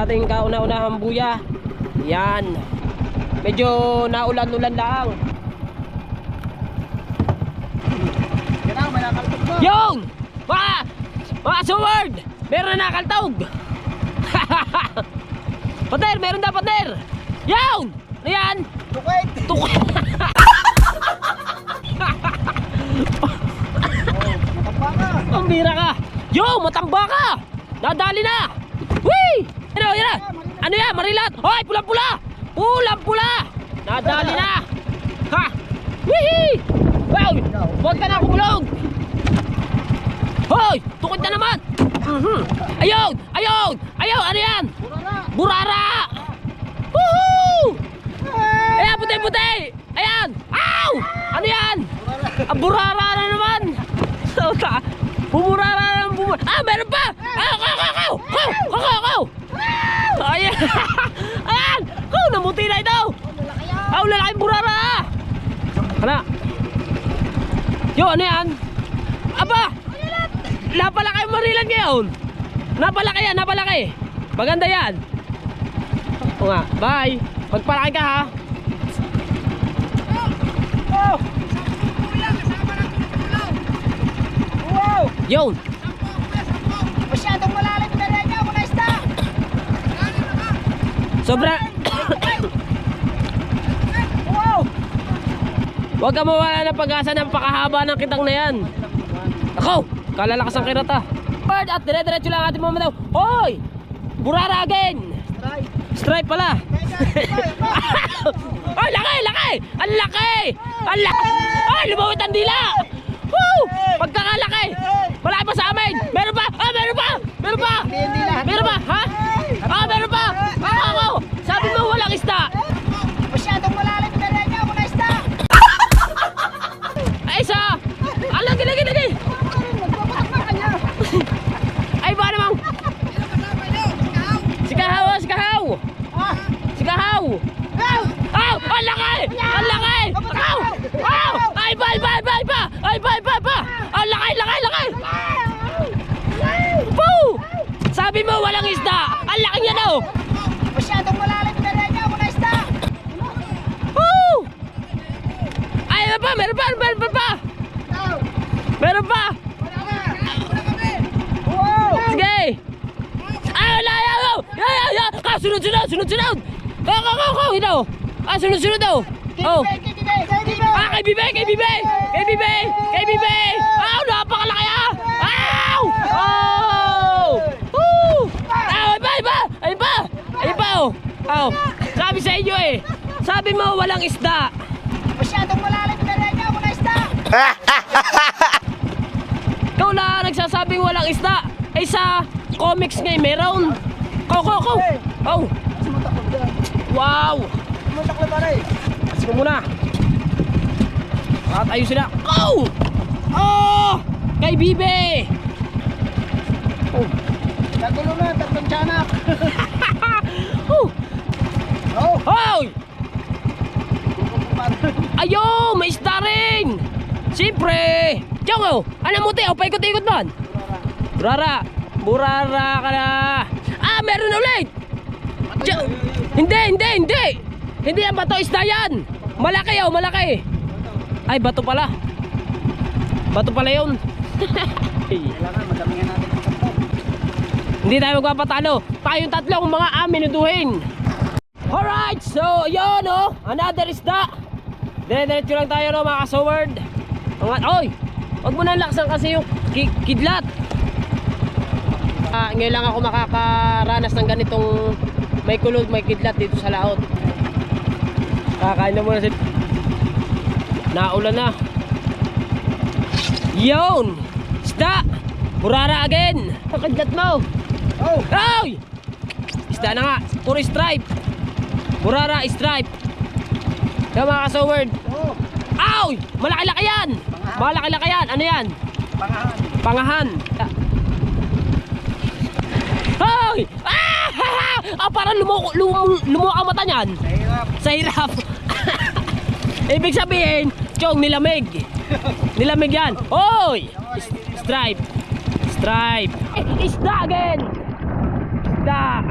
ating kauna-unahang buya. Yan. Medyo naulan-ulan lang. Yan ang manakaltog mo. Yung! Mga sword! Meron na nakaltog! Pader! Meron na pader! Yung! Ano yan? Tukwit! Tukwit! Matamba ka! Ang bira ka! Yung! Matamba ka! Nadali na! Whee! Ano yan? Ano yan? Marilat! Hoy! Pulang-pula! Pulang-pula! Nadali na! Ha! Whee! Wow! Huwag ka na kumulog! Hoy! Tukod na naman! Ayaw! Ayaw! Ayaw! Ano yan? Burara! Burara! Woohoo! Ayan! Puti-puti! Ayan! Ow! Ano yan? Ah, burara na naman! Bumurara na naman! Ah! Meron pa! Ayan! Ayan! Oh! Namuti na ito! Ah! Lalaking burara! Hala! Yo! Ano yan? Aba! Napalaki yung marilan ngayon. Napalaki yan, napalaki. Maganda yan. O nga, bye. Magpalaki ka ha. Oh! Wow! Yun. Masyadong malalim na rin niya mga isda! Sobra. Wow! Huwag ka mawala ng pag-asa ng pakahaba ng kitang na yan. Ako, kalalakas ang kirata. Bird at dire-diretso lang ating mamataw. Hoy! Burara again. Strike! Stripe pala. Ay, laki, laki! Ang laki! Ang laki! Ay, lumawit ang dila! Woo! Pagkakalaki! Malaki pa sa amin! Meron pa! Ah, meron pa! Meron pa! Hindi lahat. Meron pa! Ha? Ah, meron pa! Ako! Sabi mo walang isda! Masyadong malalim na rin niya mga isda! Ay, isa! Ah, lagi! Magpapatak na kanya! Ay, ba namang? Sikahaw! Sikahaw! Ah! Sikahaw! Ow! Aw! Ang laki! Ang laki! Aw! Aw! Ay, ba! Ay, ba! Ang laki! Poo! Sabi mo walang isda! Ang laki niya daw! Masyadong malalim na rin niya mga isda! Poo! Ay, meron pa! Ow! Meron pa! Wow! Sige! Ay, wala! Ayaw! Sunod! Go! Ito! Ah, sunod daw! Oh! Ah, kay Bibe! Aw, napakalaki ah! Aw! Oh! Woo! Aw, ay pa oh! Aw, sabi sa inyo eh! Sabi mo walang isda! Masyadong malalim na rin niya mga isda! Ikaw lang nagsasabing walang isda! Ay sa comics ngayon meron! Go! Oh! Sumatakot dyan. Wow! Sumatakot ba rin? Kasi mo muna! At ayun sila! Oh! Oh! Kay Bibe! Oh! Kagulo na, tatlong tiyanak! Oh! Oh! Hoy! Ayo! May isda rin! Siyempre! Diyan oh! Ano mo tayo? Paikot-ikot man! Burara ka na! Ah! Meron na ulit! Hindi! Hindi yan bato, isda yan! Malaki oh! Malaki! Ay, bato pala yun! Kailangan madamihan natin ang sampo. Hindi tayo magpapatalo. Tayong tatlo kung mga aminuduhin. Alright, so yun oh, another isda. Dire-diretso lang tayo no mga kasoward. Oy, wag mo nang laksan kasi yung kidlat. Ngayon lang ako makakaranas ng ganitong may kulog, may kidlat dito sa laot. Kakain na muna si... Naulan na. Yun, isda. Burara again. Kidlat mo. Oh! Ay! Isda na nga, puro stripe. Burara, stripe. Kaya mga kasoward. Oh! Ay! Malaki-laki yan! Malaki-laki yan! Ano yan? Pangahan! Pangahan. Ay! Ah! Parang lumuha ang mata niyan. Sa hirap! Sa hirap. Ibig sabihin, Chong, nilamig. Nilamig yan. Hoy! Stripe. Isda again. Isda.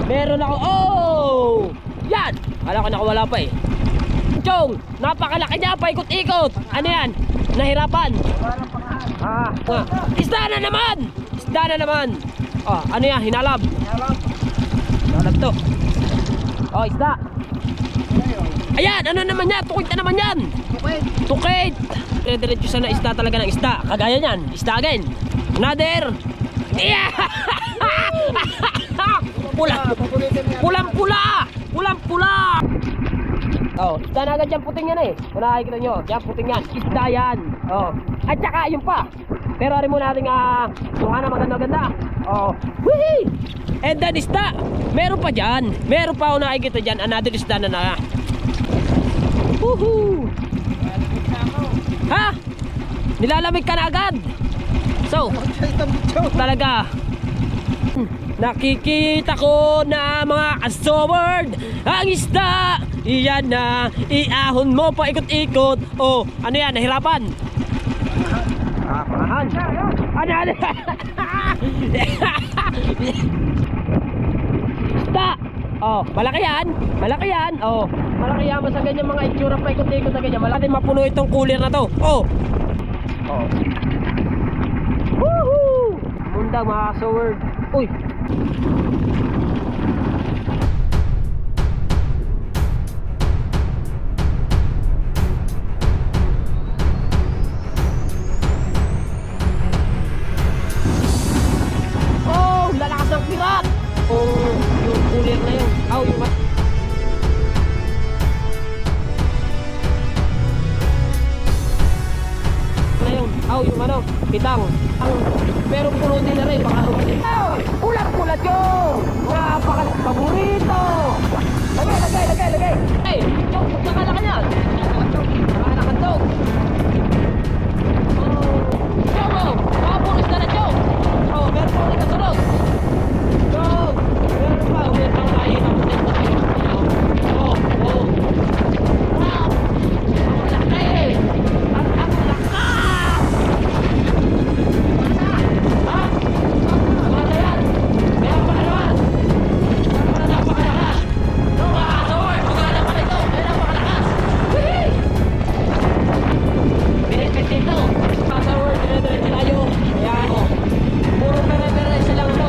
Meron ako. Oh! Yan! Kala ko nakawala pa eh. Chong! Napakalaki niya, paikot-ikot. Ano yan? Nahirapan. Isda na naman! Isda na naman. Oh, ano yan? Hinalab. Hinalab to. Oh, isda. Ayan, ano naman yan? Tukit na naman yan. Tukit. Diretso sana isda talaga ng isda. Kagaya yan. Isda again. Another. Yeah! Pulang-pula! Pulang-pula! Oh, isda na agad yan, puting yan eh. Kung nakikita nyo, yan, puting yan. Isda yan. Oh. At saka, yun pa. Pero rin muna natin, kuha na maganda-maganda. Oh. Whee! And then isda. Meron pa dyan. Meron pa ako nakikita dyan. Another isda na na. Woohoo! Ha? Nilalamig ka na agad. So, talaga. Nakikita ko na mga kasoward ang isda. Iyan na, iahon mo pa ikot-ikot. Oh, ano yan, nahirapan? Panahan. Ano? Isda. Oh, malaki yan. Malaki yan. Oh, malaki yan. Basta ganyan mga itsura pa ikot-ikot na ganyan. Malaki mapuno itong cooler na to. Oh. Oh. Woohoo! Mundang mga kasoward. Uy. Oh, lalakas ng pirat. Oh, yung cooler na yun. Oh, yung na yun. Oh, yung ano, pitang. Pero puno din na rin. Baka rumating. Oh, ulat-ulat yun. Napakalit. Paborito. Lagay. Hey, Chong, magkakala ka yan. Nakakantog. Chong, oh. Makapulis ka na, Chong. Oh, meron pa ulit kasunod. Chong, meron pa. Meron pang kain. Oh. Wow. Ang laki. Ang lakas. Puro pere-pere sila lang to.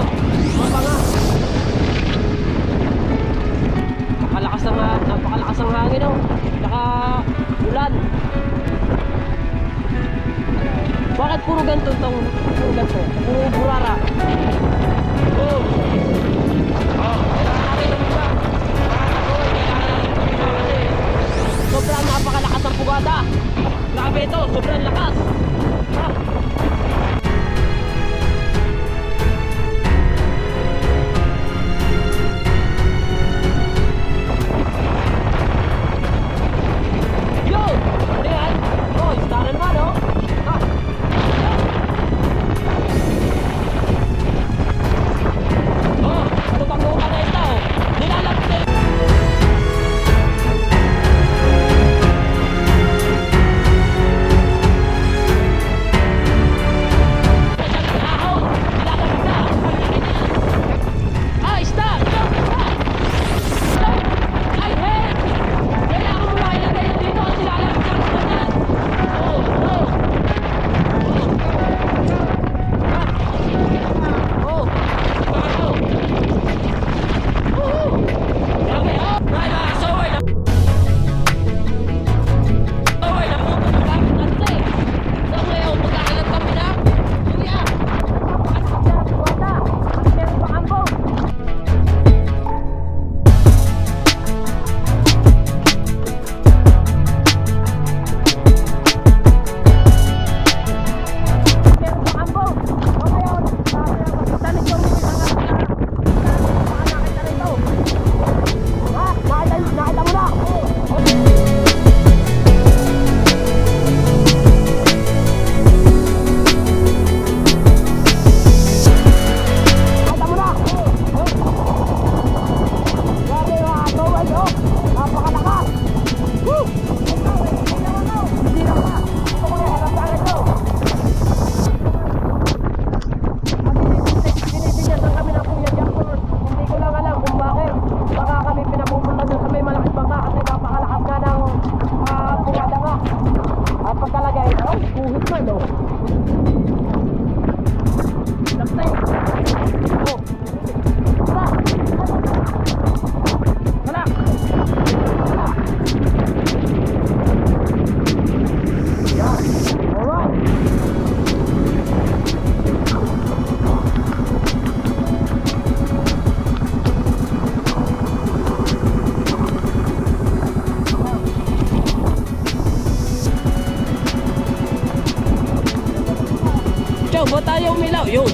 Yun.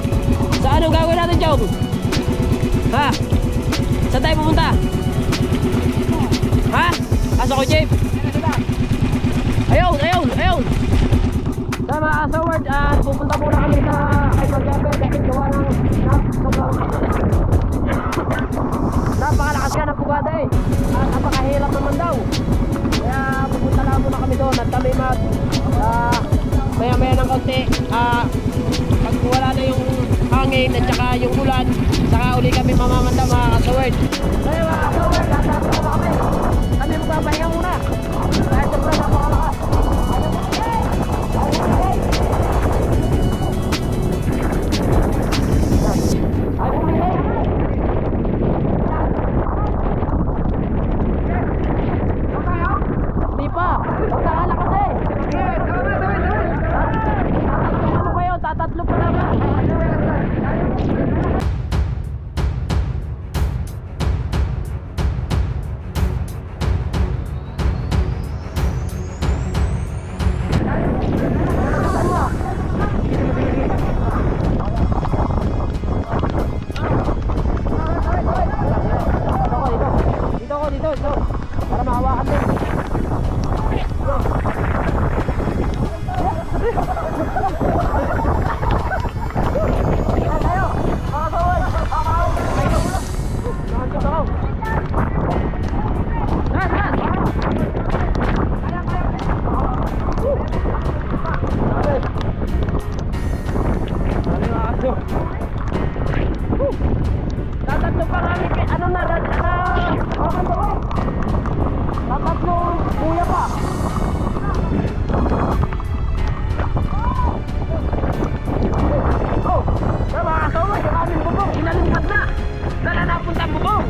Saan ang gagawin natin, Chong? Ha? Saan tayo pupunta? Ha? Asa ko, Jeep? Ayun, ayun, ayun. Sa mga kasaward, pupunta muna kami sa Pagkabe kasi gawa ng napakalakas ka ng pugada eh. At napakahirap naman daw. Kaya pupunta lang muna kami doon at kami maya-maya ng konti. Pag wala na yung hangin at saka yung ulan, saka uli kami mamamanda mga kasaward. Kaya mga kasaward, lasap muna kami. Kami magpapahinga muna. Dahil sobrang napakalakas. Di pa. Magkakala kasi. Ano ba yun? Tatatlo pa naman. Dito. Para mahawakan din. Tatatlo pa kami kay ano na tatatlo kuya pa. Oh, tama ka sa aming bubong, inalimpad na. Saan na napunta ang bubong?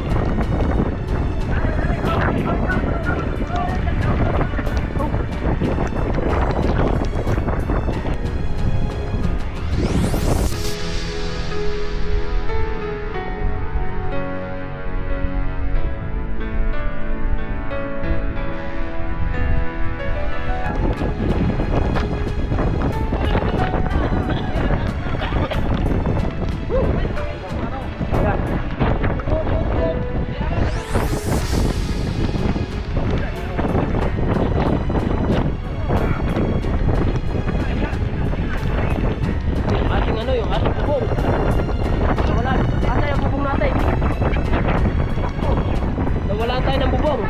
Nawalan tayo ng bubong.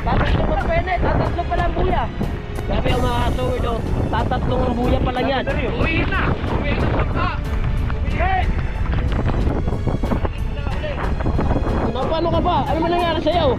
Tatatlo pa pwede, tatatlo pa lang buya. Sabi ang mga kasaward, tatatlong ang buya pa lang yan. Uwi na pagka. Paano ka ba? Ano man nangyari sa'yo?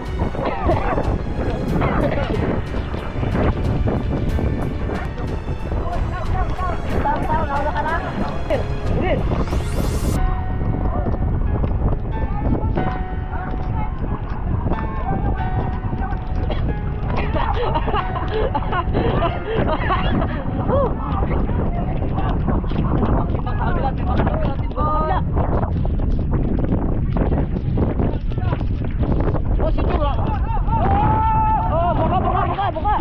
Buka.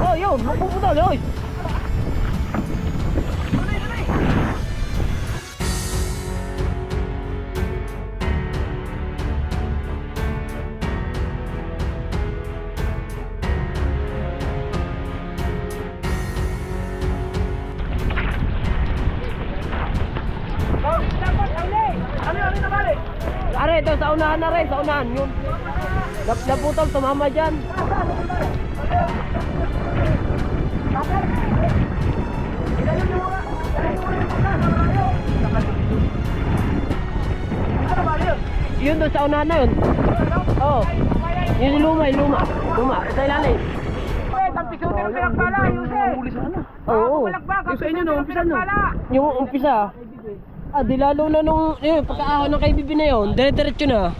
Oh, yun, magpuputol, yun. Are, ito sa unahan na rin, sa unahan. Yung naputol, tumama dyan. Yun doon sa unahan na yun. Oo. Yung luma. Sa ilalim. Tampisutin ang pinagpala, Yuse. Oo. Yung sa inyo, no? Umpisa, no? Yung umpisa. Ah, di lalo na nung, yun, pagkaahon ng kay Bibi na yun, dire-diretso na.